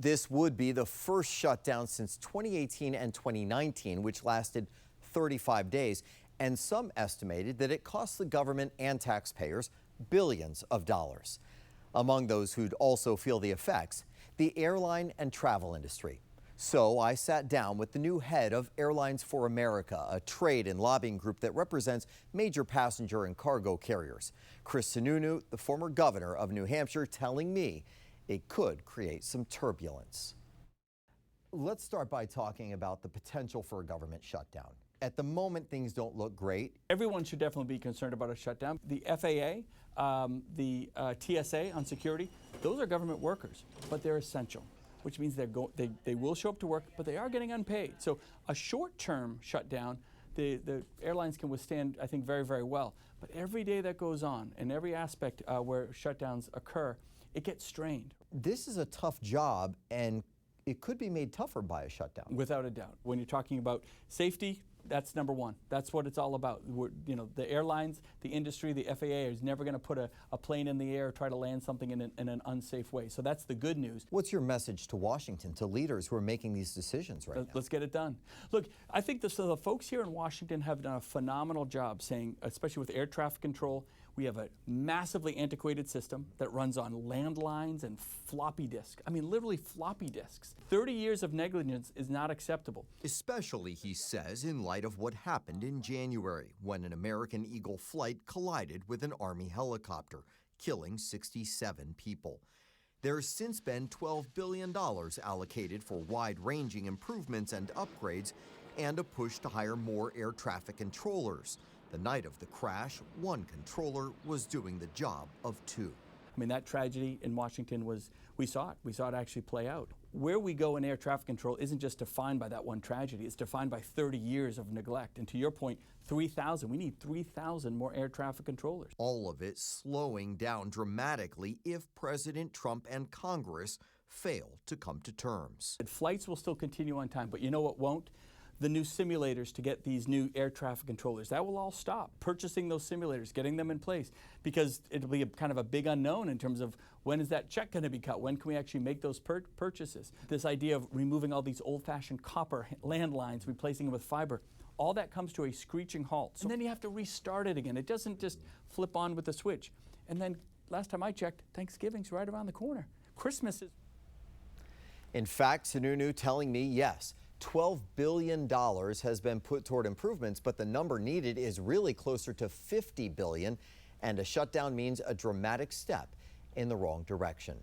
This would be the first shutdown since 2018 and 2019, which lasted 35 days. And some estimated that it cost the government and taxpayers billions of dollars. Among those who'd also feel the effects, the airline and travel industry. So I sat down with the new head of Airlines for America, a trade and lobbying group that represents major passenger and cargo carriers. Sununu, the former governor of New Hampshire, telling me it could create some turbulence. Let's start by talking about the potential for a government shutdown. At the moment, things don't look great. Everyone should definitely be concerned about a shutdown. The FAA, the TSA on security, those are government workers, but they're essential, which means they will show up to work, but they are getting unpaid. So a short-term shutdown, the airlines can withstand, I think, very, very well. But every day that goes on, and every aspect where shutdowns occur, it gets strained. This is a tough job, and it could be made tougher by a shutdown. Without a doubt. When you're talking about safety, that's number one. That's what it's all about. The airlines, the industry, the FAA is never going to put a plane in the air or try to land something in an unsafe way. So that's the good news. What's your message to Washington, to leaders who are making these decisions right now? Let's get it done. Look, I think the folks here in Washington have done a phenomenal job saying, especially with air traffic control, we have a massively antiquated system that runs on landlines and floppy disks. I mean, literally floppy disks. 30 years of negligence is not acceptable. Especially, he says, in light of what happened in January when an American Eagle flight collided with an Army helicopter, killing 67 people. There's since been $12 billion allocated for wide-ranging improvements and upgrades and a push to hire more air traffic controllers. The night of the crash, one controller was doing the job of two. I mean, that tragedy in Washington we saw it actually play out. Where we go in air traffic control isn't just defined by that one tragedy, it's defined by 30 years of neglect. And to your point, 3,000, we need 3,000 more air traffic controllers. All of it slowing down dramatically if President Trump and Congress fail to come to terms. Flights will still continue on time, but you know what won't? The new simulators to get these new air traffic controllers. That will all stop. Purchasing those simulators, getting them in place, because it'll be kind of a big unknown in terms of when is that check going to be cut? When can we actually make those purchases? This idea of removing all these old-fashioned copper landlines, replacing them with fiber, all that comes to a screeching halt. And then you have to restart it again. It doesn't just flip on with a switch. And then last time I checked, Thanksgiving's right around the corner. Christmas is... In fact, Sununu telling me, yes, $12 billion has been put toward improvements, but the number needed is really closer to $50 billion, and a shutdown means a dramatic step in the wrong direction.